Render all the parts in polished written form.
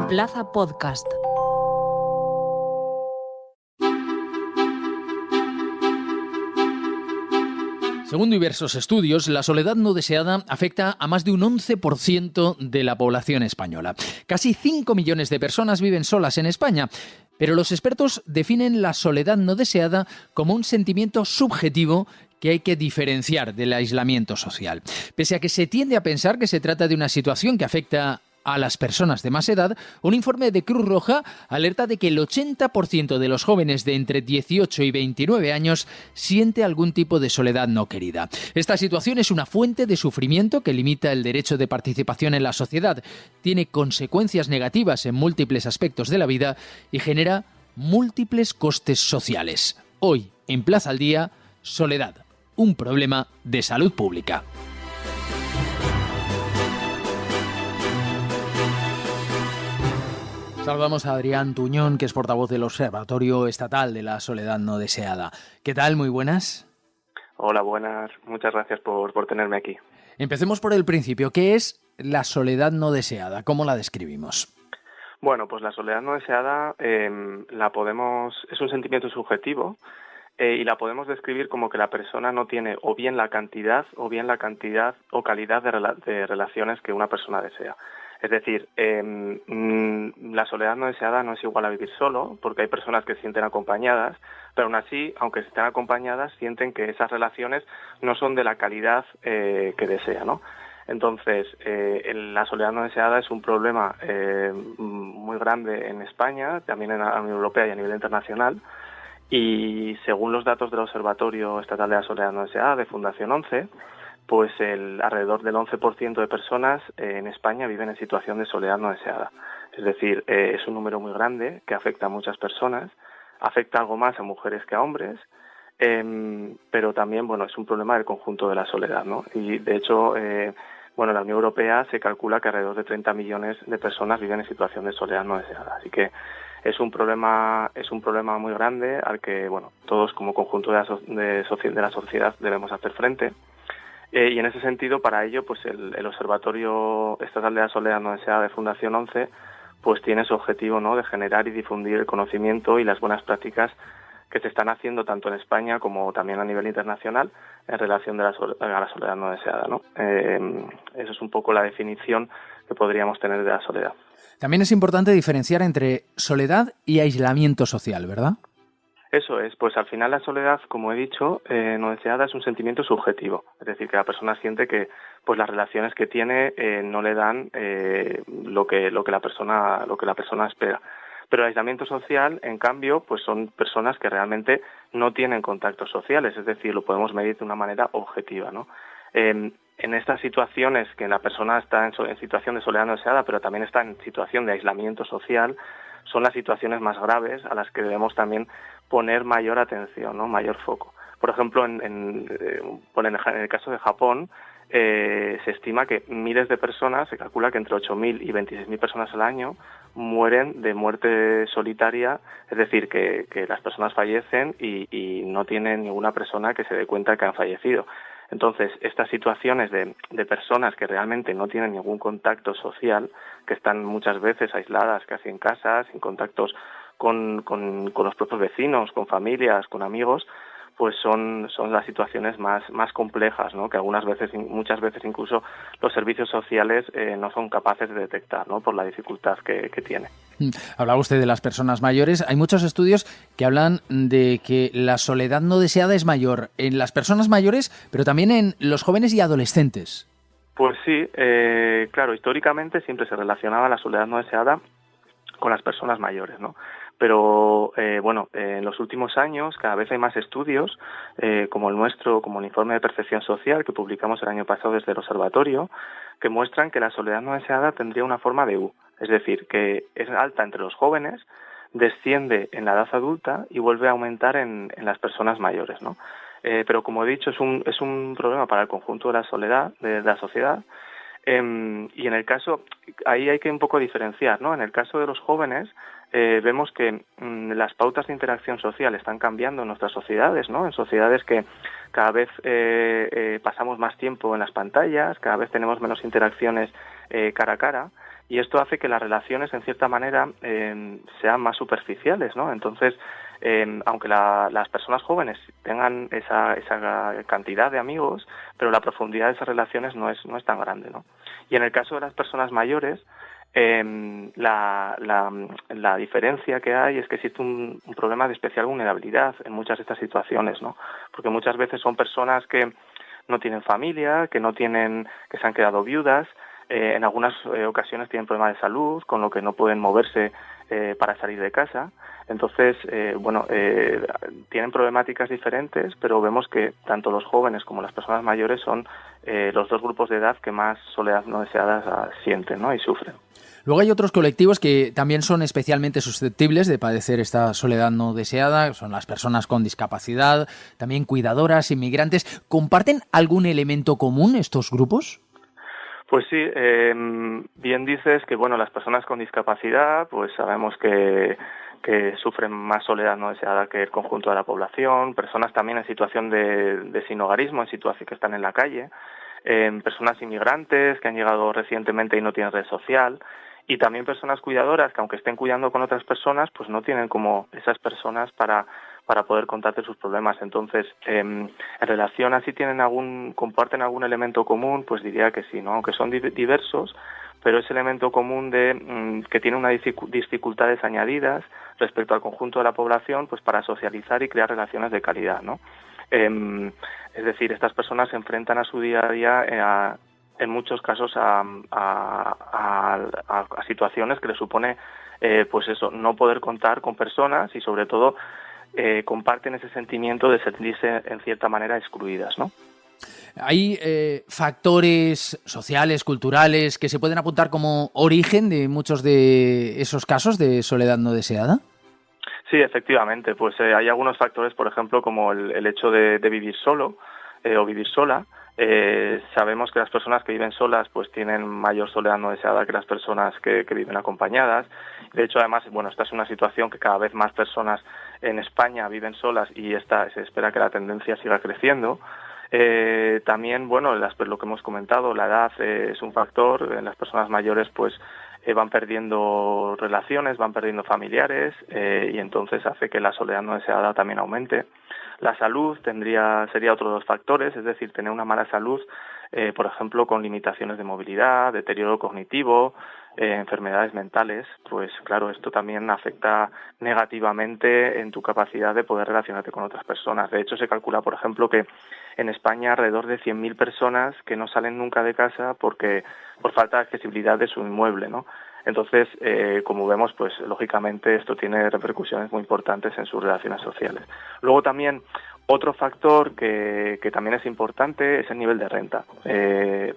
Plaza Podcast. Según diversos estudios, la soledad no deseada afecta a más de un 11% de la población española. Casi 5 millones de personas viven solas en España, pero los expertos definen la soledad no deseada como un sentimiento subjetivo que hay que diferenciar del aislamiento social. Pese a que se tiende a pensar que se trata de una situación que afecta a las personas de más edad, un informe de Cruz Roja alerta de que el 80% de los jóvenes de entre 18 y 29 años siente algún tipo de soledad no querida. Esta situación es una fuente de sufrimiento que limita el derecho de participación en la sociedad, tiene consecuencias negativas en múltiples aspectos de la vida y genera múltiples costes sociales. Hoy, en Plaza al Día, soledad, un problema de salud pública. Saludamos a Adrián Tuñón, que es portavoz del Observatorio Estatal de la Soledad No Deseada. ¿Qué tal? Muy buenas. Hola, buenas. Muchas gracias por tenerme aquí. Empecemos por el principio. ¿Qué es la soledad no deseada? ¿Cómo la describimos? Bueno, pues la soledad no deseada es un sentimiento subjetivo y la podemos describir como que la persona no tiene o bien la cantidad o calidad de relaciones que una persona desea. Es decir, la soledad no deseada no es igual a vivir solo, porque hay personas que se sienten acompañadas, pero aún así, aunque estén acompañadas, sienten que esas relaciones no son de la calidad que desea, ¿no? Entonces, la soledad no deseada es un problema muy grande en España, también en la Unión Europea y a nivel internacional, y según los datos del Observatorio Estatal de la Soledad no deseada, de Fundación 11, pues alrededor del 11% de personas en España viven en situación de soledad no deseada. Es decir, es un número muy grande que afecta a muchas personas, afecta algo más a mujeres que a hombres, pero también, bueno, es un problema del conjunto de la soledad, ¿no? Y de hecho, en la Unión Europea se calcula que alrededor de 30 millones de personas viven en situación de soledad no deseada. Así que es un problema muy grande al que, bueno, todos como conjunto de la sociedad debemos hacer frente. Y en ese sentido, para ello, pues el Observatorio Estatal de la Soledad no deseada de Fundación 11, pues tiene su objetivo, ¿no?, de generar y difundir el conocimiento y las buenas prácticas que se están haciendo tanto en España como también a nivel internacional en relación a la soledad no deseada, ¿no? Eso es un poco la definición que podríamos tener de la soledad. También es importante diferenciar entre soledad y aislamiento social, ¿verdad? Eso es, pues al final la soledad, como he dicho, no deseada es un sentimiento subjetivo, es decir, que la persona siente que pues las relaciones que tiene no le dan lo que la persona espera. Pero el aislamiento social, en cambio, pues son personas que realmente no tienen contactos sociales, es decir, lo podemos medir de una manera objetiva, ¿no? En estas situaciones que la persona está en situación de soledad no deseada, pero también está en situación de aislamiento social, son las situaciones más graves a las que debemos también poner mayor atención, ¿no?, mayor foco. Por ejemplo, en el caso de Japón, se estima que miles de personas, se calcula que entre 8.000 y 26.000 personas al año mueren de muerte solitaria, es decir, que las personas fallecen y no tienen ninguna persona que se dé cuenta que han fallecido. Entonces, estas situaciones de personas que realmente no tienen ningún contacto social, que están muchas veces aisladas, casi en casa, sin contactos con los propios vecinos, con familias, con amigos, pues son las situaciones más complejas, ¿no?, que muchas veces incluso los servicios sociales no son capaces de detectar, ¿no?, por la dificultad que tiene. Hablaba usted de las personas mayores. Hay muchos estudios que hablan de que la soledad no deseada es mayor en las personas mayores, pero también en los jóvenes y adolescentes. Pues sí, claro, históricamente siempre se relacionaba la soledad no deseada con las personas mayores, ¿no? Pero, en los últimos años cada vez hay más estudios, como el nuestro, como el informe de percepción social que publicamos el año pasado desde el Observatorio, que muestran que la soledad no deseada tendría una forma de U, es decir, que es alta entre los jóvenes, desciende en la edad adulta y vuelve a aumentar en las personas mayores, ¿no? Pero como he dicho, es un problema para el conjunto de la soledad, de la sociedad. Y en el caso, ahí hay que un poco diferenciar, ¿no? En el caso de los jóvenes, vemos que las pautas de interacción social están cambiando en nuestras sociedades, ¿no? En sociedades que cada vez pasamos más tiempo en las pantallas, cada vez tenemos menos interacciones cara a cara, y esto hace que las relaciones, en cierta manera, sean más superficiales, ¿no? Entonces, aunque las personas jóvenes tengan esa cantidad de amigos, pero la profundidad de esas relaciones no es tan grande, ¿no? Y en el caso de las personas mayores, la diferencia que hay es que existe un problema de especial vulnerabilidad en muchas de estas situaciones, ¿no? Porque muchas veces son personas que no tienen familia, que se han quedado viudas, en algunas ocasiones tienen problemas de salud, con lo que no pueden moverse para salir de casa. Entonces, tienen problemáticas diferentes, pero vemos que tanto los jóvenes como las personas mayores son los dos grupos de edad que más soledad no deseada sienten, ¿no? Y sufren. Luego hay otros colectivos que también son especialmente susceptibles de padecer esta soledad no deseada, son las personas con discapacidad, también cuidadoras, inmigrantes. ¿Comparten algún elemento común estos grupos? Pues sí, bien dices que las personas con discapacidad, pues sabemos que sufren más soledad no deseada que el conjunto de la población, personas también en situación de sinhogarismo, en situación que están en la calle, personas inmigrantes que han llegado recientemente y no tienen red social, y también personas cuidadoras que aunque estén cuidando con otras personas, pues no tienen como esas personas para poder contarte sus problemas. Entonces, en relación a si comparten algún elemento común, pues diría que sí, ¿no? Aunque son diversos, pero ese elemento común de que tiene unas dificultades añadidas respecto al conjunto de la población, pues para socializar y crear relaciones de calidad, ¿no? Es decir, estas personas se enfrentan a su día a día en muchos casos a situaciones que les supone no poder contar con personas y sobre todo comparten ese sentimiento de sentirse en cierta manera excluidas, ¿no? ¿Hay factores sociales, culturales que se pueden apuntar como origen de muchos de esos casos de soledad no deseada? Sí, efectivamente, pues hay algunos factores, por ejemplo, como el hecho de vivir solo o vivir sola. Sabemos que las personas que viven solas pues tienen mayor soledad no deseada que las personas que viven acompañadas. De hecho, además, esta es una situación que cada vez más personas en España viven solas y se espera que la tendencia siga creciendo. También, lo que hemos comentado, la edad es un factor. Las personas mayores pues van perdiendo relaciones, van perdiendo familiares y entonces hace que la soledad no deseada también aumente. La salud sería otro de los factores, es decir, tener una mala salud, por ejemplo, con limitaciones de movilidad, deterioro cognitivo, enfermedades mentales, pues claro, esto también afecta negativamente en tu capacidad de poder relacionarte con otras personas. De hecho, se calcula, por ejemplo, que en España alrededor de 100.000 personas que no salen nunca de casa por falta de accesibilidad de su inmueble, ¿no? Entonces, como vemos, pues lógicamente esto tiene repercusiones muy importantes en sus relaciones sociales. Luego también otro factor que también es importante es el nivel de renta.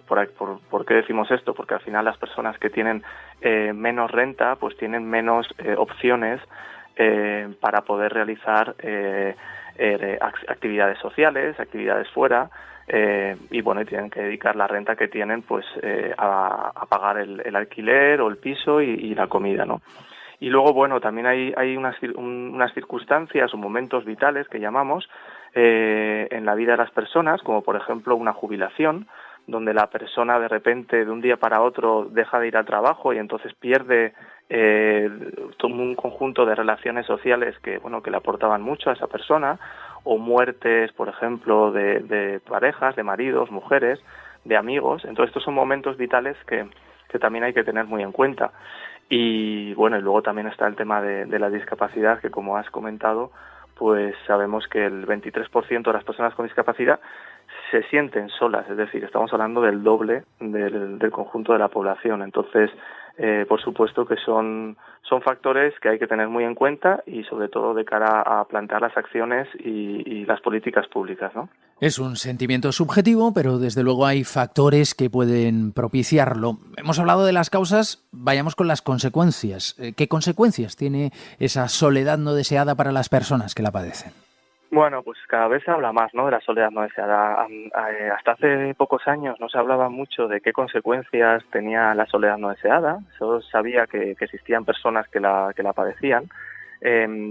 ¿Por qué decimos esto? Porque al final las personas que tienen menos renta pues tienen menos opciones para poder realizar actividades sociales, actividades fuera, y tienen que dedicar la renta que tienen pues a pagar el alquiler o el piso y la comida, ¿no? Y luego, también hay unas circunstancias o momentos vitales que llamamos en la vida de las personas, como por ejemplo una jubilación, donde la persona de repente de un día para otro deja de ir al trabajo y entonces pierde todo un conjunto de relaciones sociales que le aportaban mucho a esa persona, o muertes, por ejemplo, de parejas, de maridos, mujeres, de amigos. Entonces estos son momentos vitales que también hay que tener muy en cuenta. Y luego también está el tema de la discapacidad, que como has comentado, pues sabemos que el 23% de las personas con discapacidad se sienten solas, es decir, estamos hablando del doble del conjunto de la población. Entonces, por supuesto que son factores que hay que tener muy en cuenta y sobre todo de cara a plantear las acciones y las políticas públicas, ¿no? Es un sentimiento subjetivo, pero desde luego hay factores que pueden propiciarlo. Hemos hablado de las causas, vayamos con las consecuencias. ¿Qué consecuencias tiene esa soledad no deseada para las personas que la padecen? Bueno, pues cada vez se habla más, ¿no?, de la soledad no deseada. Hasta hace pocos años no se hablaba mucho de qué consecuencias tenía la soledad no deseada. Solo sabía que existían personas que la padecían,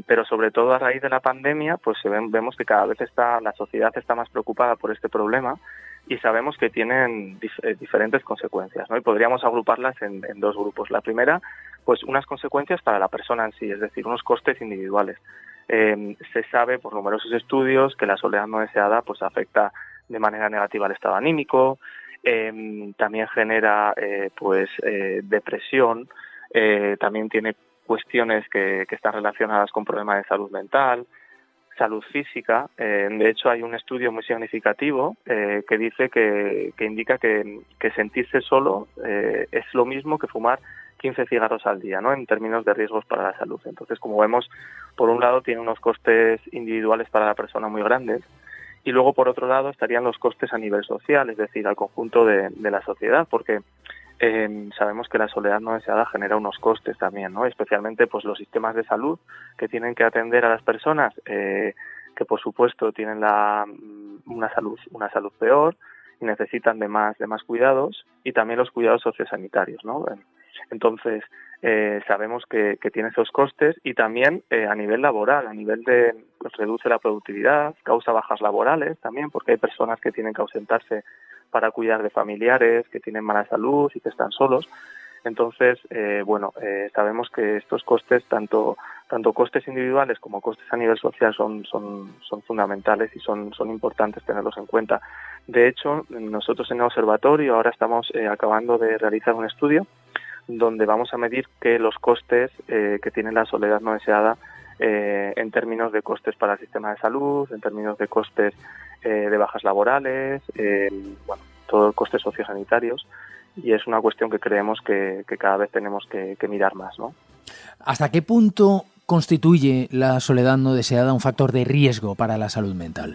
pero sobre todo a raíz de la pandemia, pues vemos que cada vez la sociedad está más preocupada por este problema y sabemos que tienen diferentes consecuencias, ¿no? Y podríamos agruparlas en dos grupos. La primera, pues unas consecuencias para la persona en sí, es decir, unos costes individuales. Se sabe por numerosos estudios que la soledad no deseada pues afecta de manera negativa al estado anímico, también genera depresión, también tiene cuestiones que están relacionadas con problemas de salud mental, salud física. De hecho, hay un estudio muy significativo que dice que indica que sentirse solo es lo mismo que fumar 15 cigarros al día, ¿no? En términos de riesgos para la salud. Entonces, como vemos, por un lado tiene unos costes individuales para la persona muy grandes, y luego por otro lado estarían los costes a nivel social, es decir, al conjunto de la sociedad, porque sabemos que la soledad no deseada genera unos costes también, ¿no? Especialmente pues los sistemas de salud que tienen que atender a las personas que por supuesto tienen una salud peor y necesitan de más cuidados, y también los cuidados sociosanitarios, ¿no? Entonces sabemos que tiene esos costes, y también a nivel laboral, a nivel de pues, reduce la productividad, causa bajas laborales también, porque hay personas que tienen que ausentarse para cuidar de familiares que tienen mala salud y que están solos. Entonces, sabemos que estos costes, tanto costes individuales como costes a nivel social, son fundamentales y son importantes tenerlos en cuenta. De hecho, nosotros en el observatorio ahora estamos acabando de realizar un estudio donde vamos a medir los costes que tiene la soledad no deseada en términos de costes para el sistema de salud, en términos de costes de bajas laborales, todos costes sociosanitarios, y es una cuestión que creemos que cada vez tenemos que mirar más, ¿no? ¿Hasta qué punto constituye la soledad no deseada un factor de riesgo para la salud mental?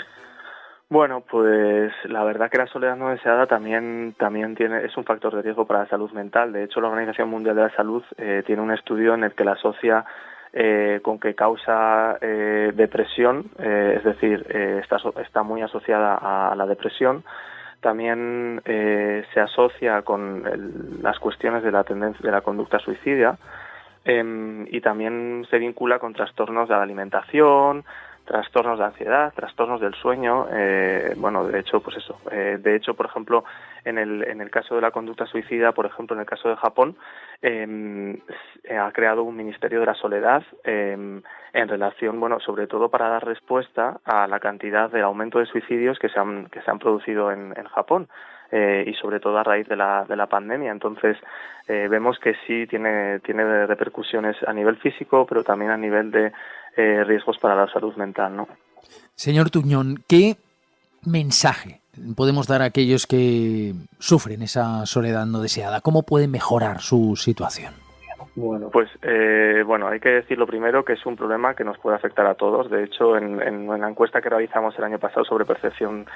Bueno, pues la verdad que la soledad no deseada también es un factor de riesgo para la salud mental. De hecho, la Organización Mundial de la Salud tiene un estudio en el que la asocia con que causa depresión, es decir, está muy asociada a la depresión. También se asocia con las cuestiones de la conducta suicida, y también se vincula con trastornos de la alimentación, trastornos de ansiedad, trastornos del sueño. De hecho, por ejemplo, en el caso de la conducta suicida, por ejemplo, en el caso de Japón, ha creado un Ministerio de la Soledad en relación, sobre todo para dar respuesta a la cantidad de aumento de suicidios que se han producido en Japón, y sobre todo a raíz de la pandemia. Entonces, vemos que sí tiene repercusiones a nivel físico, pero también a nivel de riesgos para la salud mental, ¿no? Señor Tuñón, ¿qué mensaje podemos dar a aquellos que sufren esa soledad no deseada? ¿Cómo pueden mejorar su situación? Bueno, pues hay que decir lo primero que es un problema que nos puede afectar a todos. De hecho, en la encuesta que realizamos el año pasado sobre percepción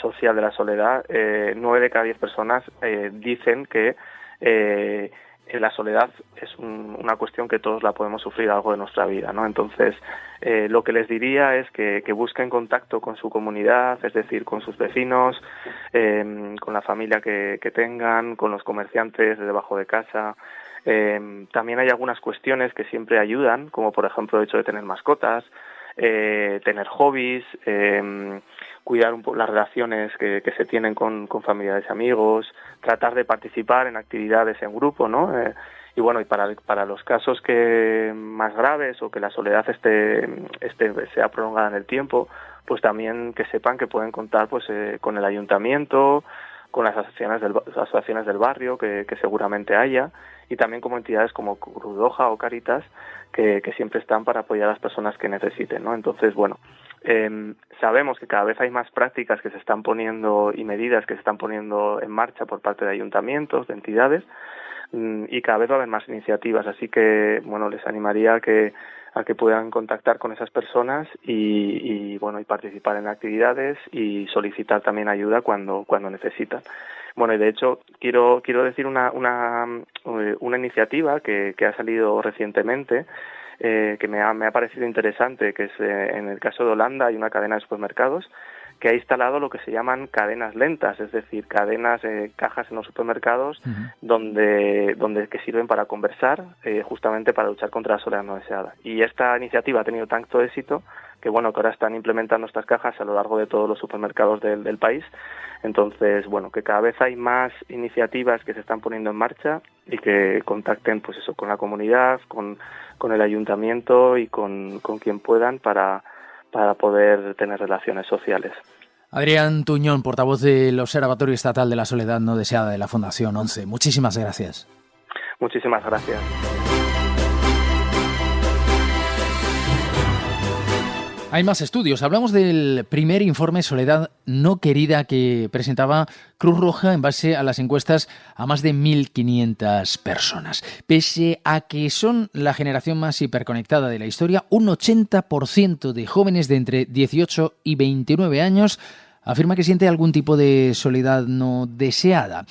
social de la soledad, 9 de cada 10 personas dicen que la soledad es una cuestión que todos la podemos sufrir a lo largo de nuestra vida, ¿no? Entonces, lo que les diría es que busquen contacto con su comunidad, es decir, con sus vecinos, con la familia que tengan, con los comerciantes de debajo de casa. También hay algunas cuestiones que siempre ayudan, como por ejemplo el hecho de tener mascotas, tener hobbies, cuidar un poco las relaciones que se tienen con familiares y amigos, tratar de participar en actividades en grupo, ¿no? Y para los casos que más graves o que la soledad sea prolongada en el tiempo, pues también que sepan que pueden contar pues con el ayuntamiento, con las asociaciones del barrio que seguramente haya, y también como entidades como Cruz Roja o Cáritas que siempre están para apoyar a las personas que necesiten, ¿no? Entonces, sabemos que cada vez hay más prácticas que se están poniendo y medidas que se están poniendo en marcha por parte de ayuntamientos, de entidades, y cada vez va a haber más iniciativas, así que les animaría a que puedan contactar con esas personas y participar en actividades y solicitar también ayuda cuando necesitan. Y de hecho quiero decir una iniciativa que ha salido recientemente, que me ha parecido interesante, que es en el caso de Holanda hay una cadena de supermercados que ha instalado lo que se llaman cadenas lentas, es decir, cadenas, cajas en los supermercados, donde que sirven para conversar, justamente para luchar contra la soledad no deseada. Y esta iniciativa ha tenido tanto éxito bueno, que ahora están implementando estas cajas a lo largo de todos los supermercados del país. Entonces, bueno, que cada vez hay más iniciativas que se están poniendo en marcha y que contacten, pues eso, con la comunidad, con el ayuntamiento y con quien puedan para poder tener relaciones sociales. Adrián Tuñón, portavoz del Observatorio Estatal de la Soledad No Deseada de la Fundación 11. Muchísimas gracias. Muchísimas gracias. Hay más estudios. Hablamos del primer informe Soledad No Querida que presentaba Cruz Roja en base a las encuestas a más de 1.500 personas. Pese a que son la generación más hiperconectada de la historia, un 80% de jóvenes de entre 18 y 29 años afirma que siente algún tipo de soledad no deseada.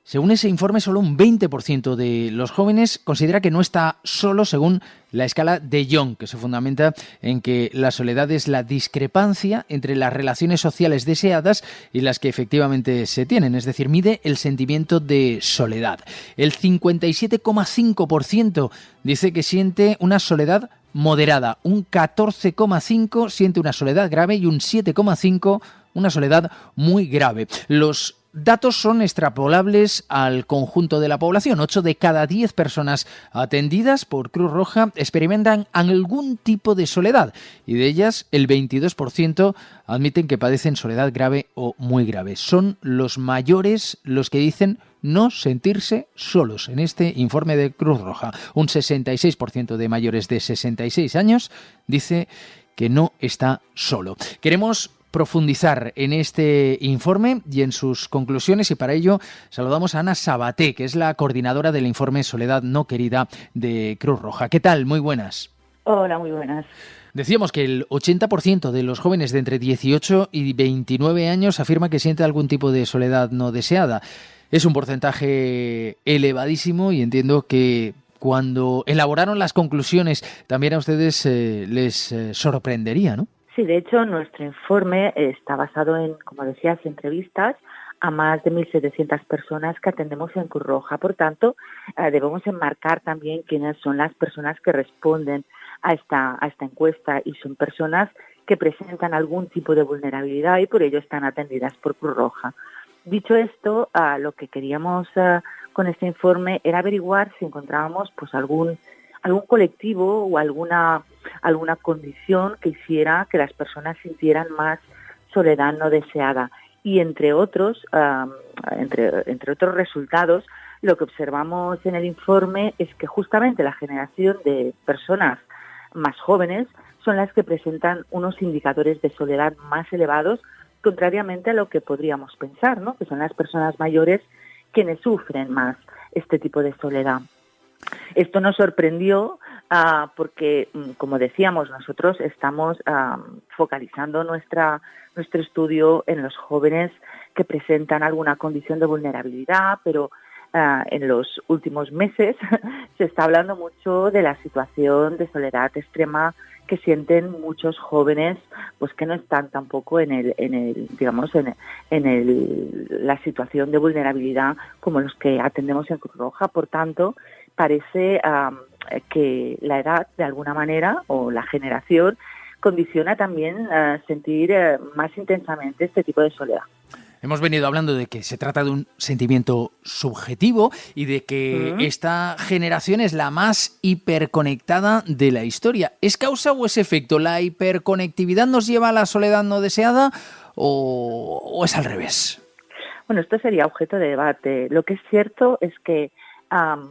Según ese informe, solo un 20% de los jóvenes considera que no está solo, según la escala de Young, que se fundamenta en que la soledad es la discrepancia entre las relaciones sociales deseadas y las que efectivamente se tienen, es decir, mide el sentimiento de soledad. El 57,5% dice que siente una soledad moderada, un 14,5% siente una soledad grave y un 7,5% una soledad muy grave. Los datos son extrapolables al conjunto de la población. 8 de cada 10 personas atendidas por Cruz Roja experimentan algún tipo de soledad y de ellas el 22% admiten que padecen soledad grave o muy grave. Son los mayores los que dicen no sentirse solos en este informe de Cruz Roja. Un 66% de mayores de 66 años dice que no está solo. Queremos profundizar en este informe y en sus conclusiones y para ello saludamos a Ana Sabaté, que es la coordinadora del informe Soledad No Querida de Cruz Roja. ¿Qué tal? Muy buenas. Hola, muy buenas. Decíamos que el 80% de los jóvenes de entre 18 y 29 años afirma que siente algún tipo de soledad no deseada. Es un porcentaje elevadísimo y entiendo que cuando elaboraron las conclusiones también a ustedes les sorprendería, ¿no? Sí, de hecho, nuestro informe está basado en, como decías, entrevistas a más de 1.700 personas que atendemos en Cruz Roja. Por tanto, debemos enmarcar también quiénes son las personas que responden a esta encuesta y son personas que presentan algún tipo de vulnerabilidad y por ello están atendidas por Cruz Roja. Dicho esto, lo que queríamos con este informe era averiguar si encontrábamos pues algún colectivo o alguna condición que hiciera que las personas sintieran más soledad no deseada. Y entre otros resultados, lo que observamos en el informe es que justamente la generación de personas más jóvenes son las que presentan unos indicadores de soledad más elevados, contrariamente a lo que podríamos pensar, ¿no? Que son las personas mayores quienes sufren más este tipo de soledad. Esto nos sorprendió porque, como decíamos, nosotros estamos focalizando nuestro estudio en los jóvenes que presentan alguna condición de vulnerabilidad, pero en los últimos meses se está hablando mucho de la situación de soledad extrema que sienten muchos jóvenes, pues que no están tampoco en la situación de vulnerabilidad como los que atendemos en Cruz Roja. Por tanto, parece que la edad, de alguna manera, o la generación, condiciona también sentir más intensamente este tipo de soledad. Hemos venido hablando de que se trata de un sentimiento subjetivo y de que esta generación es la más hiperconectada de la historia. ¿Es causa o es efecto? ¿La hiperconectividad nos lleva a la soledad no deseada o es al revés? Bueno, esto sería objeto de debate. Lo que es cierto es que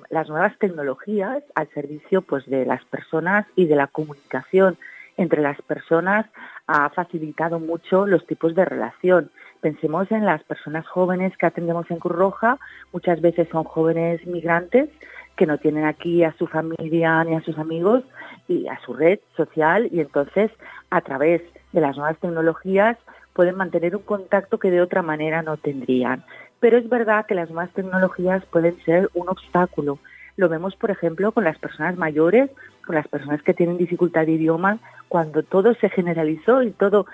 las nuevas tecnologías al servicio pues de las personas y de la comunicación entre las personas ha facilitado mucho los tipos de relación. Pensemos en las personas jóvenes que atendemos en Cruz Roja, muchas veces son jóvenes migrantes que no tienen aquí a su familia ni a sus amigos y a su red social y entonces a través de las nuevas tecnologías pueden mantener un contacto que de otra manera no tendrían. Pero es verdad que las nuevas tecnologías pueden ser un obstáculo. Lo vemos, por ejemplo, con las personas mayores, con las personas que tienen dificultad de idioma, cuando todo se generalizó y todo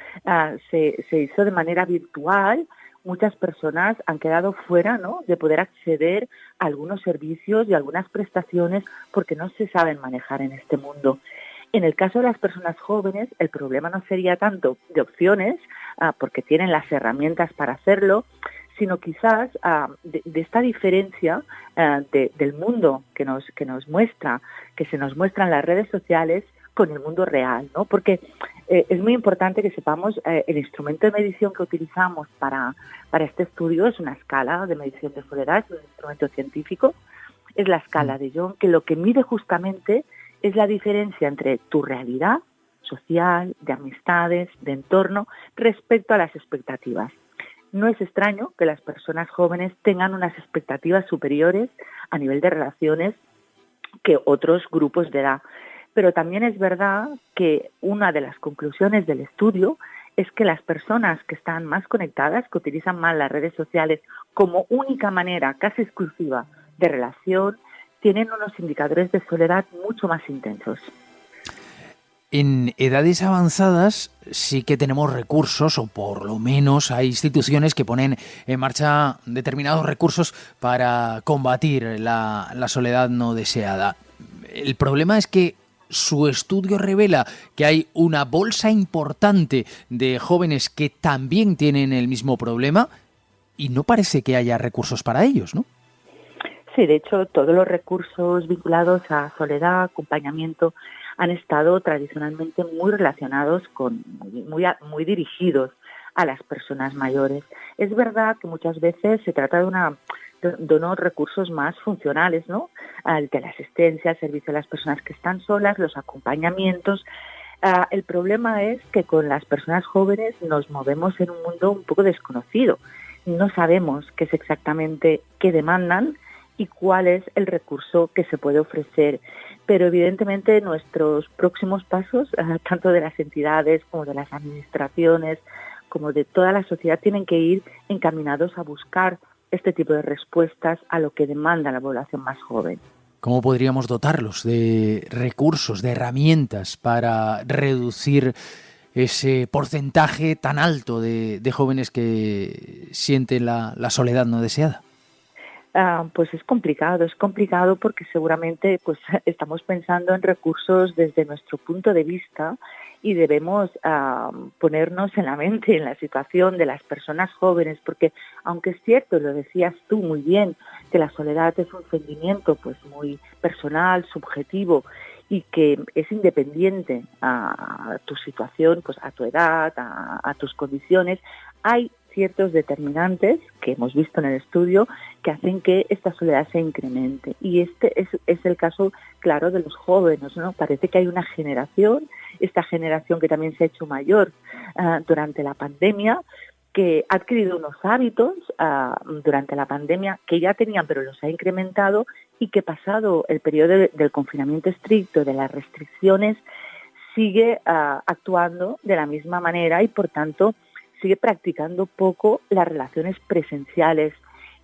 se hizo de manera virtual, muchas personas han quedado fuera, ¿no?, de poder acceder a algunos servicios y algunas prestaciones porque no se saben manejar en este mundo. En el caso de las personas jóvenes, el problema no sería tanto de opciones, porque tienen las herramientas para hacerlo, sino quizás de esta diferencia del mundo que se nos muestra en las redes sociales con el mundo real, ¿no? Porque es muy importante que sepamos el instrumento de medición que utilizamos para este estudio es una escala de medición de soledad, es un instrumento científico, es la escala de Young, que lo que mide justamente es la diferencia entre tu realidad social, de amistades, de entorno, respecto a las expectativas. No es extraño que las personas jóvenes tengan unas expectativas superiores a nivel de relaciones que otros grupos de edad. Pero también es verdad que una de las conclusiones del estudio es que las personas que están más conectadas, que utilizan más las redes sociales como única manera casi exclusiva de relación, tienen unos indicadores de soledad mucho más intensos. En edades avanzadas sí que tenemos recursos, o por lo menos hay instituciones que ponen en marcha determinados recursos para combatir la soledad no deseada. El problema es que su estudio revela que hay una bolsa importante de jóvenes que también tienen el mismo problema y no parece que haya recursos para ellos, ¿no? Sí, de hecho, todos los recursos vinculados a soledad, acompañamiento, han estado tradicionalmente muy relacionados muy dirigidos a las personas mayores. Es verdad que muchas veces se trata de unos recursos más funcionales, ¿no? El de la asistencia, el servicio a las personas que están solas, los acompañamientos. El problema es que con las personas jóvenes nos movemos en un mundo un poco desconocido. No sabemos qué es exactamente qué demandan y cuál es el recurso que se puede ofrecer. Pero evidentemente nuestros próximos pasos, tanto de las entidades como de las administraciones, como de toda la sociedad, tienen que ir encaminados a buscar este tipo de respuestas a lo que demanda la población más joven. ¿Cómo podríamos dotarlos de recursos, de herramientas para reducir ese porcentaje tan alto de jóvenes que sienten la soledad no deseada? Pues es complicado porque seguramente pues estamos pensando en recursos desde nuestro punto de vista y debemos ponernos en la mente, en la situación de las personas jóvenes, porque aunque es cierto, lo decías tú muy bien, que la soledad es un sentimiento pues muy personal, subjetivo y que es independiente a tu situación, pues a tu edad, a tus condiciones, hay ciertos determinantes que hemos visto en el estudio que hacen que esta soledad se incremente. Y este es el caso claro de los jóvenes, ¿no? Parece que hay una generación, esta generación que también se ha hecho mayor durante la pandemia, que ha adquirido unos hábitos durante la pandemia que ya tenían, pero los ha incrementado y que pasado el periodo del confinamiento estricto, de las restricciones, sigue actuando de la misma manera y, por tanto, sigue practicando poco las relaciones presenciales.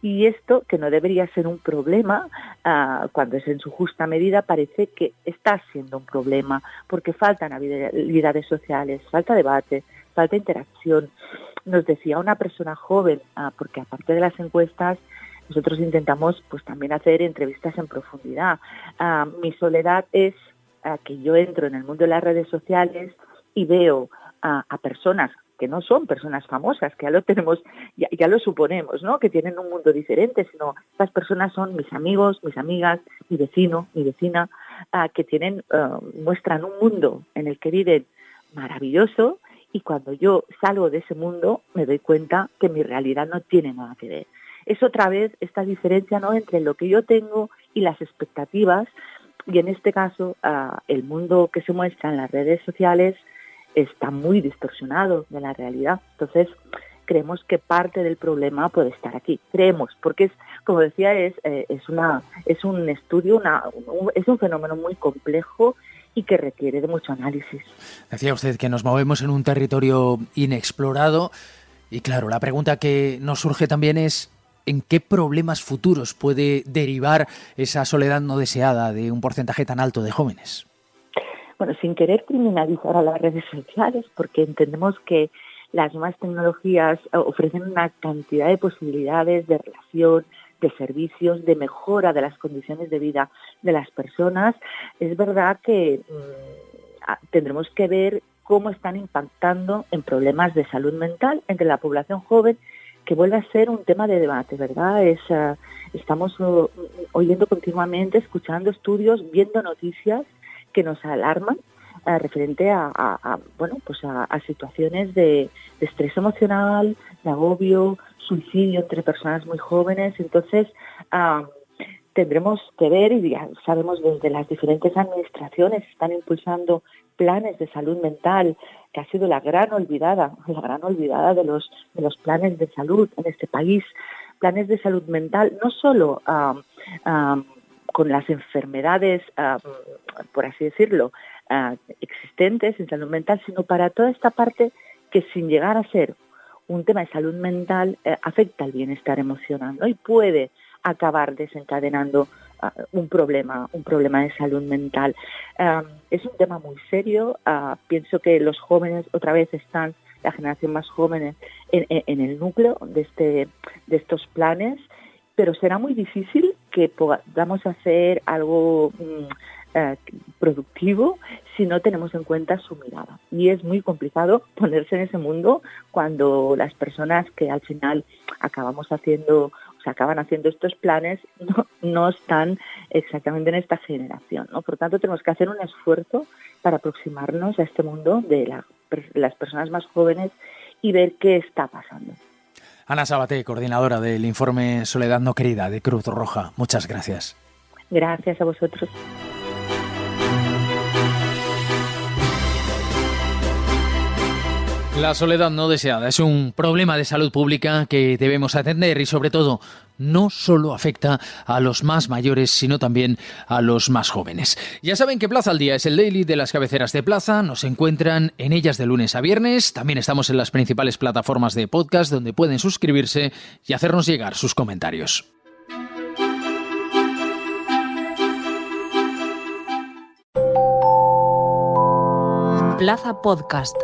Y esto, que no debería ser un problema, cuando es en su justa medida, parece que está siendo un problema, porque faltan habilidades sociales, falta debate, falta interacción. Nos decía una persona joven, porque aparte de las encuestas, nosotros intentamos pues también hacer entrevistas en profundidad. Mi soledad es que yo entro en el mundo de las redes sociales y veo a personas que no son personas famosas, que ya lo tenemos, ya lo suponemos, ¿no? Que tienen un mundo diferente, sino estas personas son mis amigos, mis amigas, mi vecino, mi vecina, que muestran un mundo en el que viven maravilloso, y cuando yo salgo de ese mundo me doy cuenta que mi realidad no tiene nada que ver. Es otra vez esta diferencia, ¿no?, entre lo que yo tengo y las expectativas, y en este caso el mundo que se muestra en las redes sociales está muy distorsionado de la realidad. Entonces, creemos que parte del problema puede estar aquí. Creemos, porque es, como decía, es un estudio, es un fenómeno muy complejo y que requiere de mucho análisis. Decía usted que nos movemos en un territorio inexplorado y, claro, la pregunta que nos surge también es ¿en qué problemas futuros puede derivar esa soledad no deseada de un porcentaje tan alto de jóvenes? Bueno, sin querer criminalizar a las redes sociales, porque entendemos que las nuevas tecnologías ofrecen una cantidad de posibilidades de relación, de servicios, de mejora de las condiciones de vida de las personas. Es verdad que tendremos que ver cómo están impactando en problemas de salud mental entre la población joven, que vuelve a ser un tema de debate, ¿verdad? Estamos oyendo continuamente, escuchando estudios, viendo noticias que nos alarman referente a situaciones de estrés emocional, de agobio, suicidio entre personas muy jóvenes. Entonces, tendremos que ver, y ya sabemos desde las diferentes administraciones están impulsando planes de salud mental, que ha sido la gran olvidada de los planes de salud en este país. Planes de salud mental no solo con las enfermedades, por así decirlo, existentes en salud mental, sino para toda esta parte que, sin llegar a ser un tema de salud mental, afecta al bienestar emocional, ¿no? Y puede acabar desencadenando un problema de salud mental. Es un tema muy serio. Pienso que los jóvenes otra vez están, la generación más jóvenes, en el núcleo de estos planes, pero será muy difícil que podamos hacer algo productivo si no tenemos en cuenta su mirada. Y es muy complicado ponerse en ese mundo cuando las personas que al final acaban haciendo estos planes no están exactamente en esta generación, ¿no? Por lo tanto, tenemos que hacer un esfuerzo para aproximarnos a este mundo de las personas más jóvenes y ver qué está pasando. Ana Sabaté, coordinadora del informe Soledad no querida de Cruz Roja. Muchas gracias. Gracias a vosotros. La soledad no deseada es un problema de salud pública que debemos atender y, sobre todo, no solo afecta a los más mayores, sino también a los más jóvenes. Ya saben que Plaza al Día es el daily de las cabeceras de Plaza. Nos encuentran en ellas de lunes a viernes. También estamos en las principales plataformas de podcast donde pueden suscribirse y hacernos llegar sus comentarios. Plaza Podcast.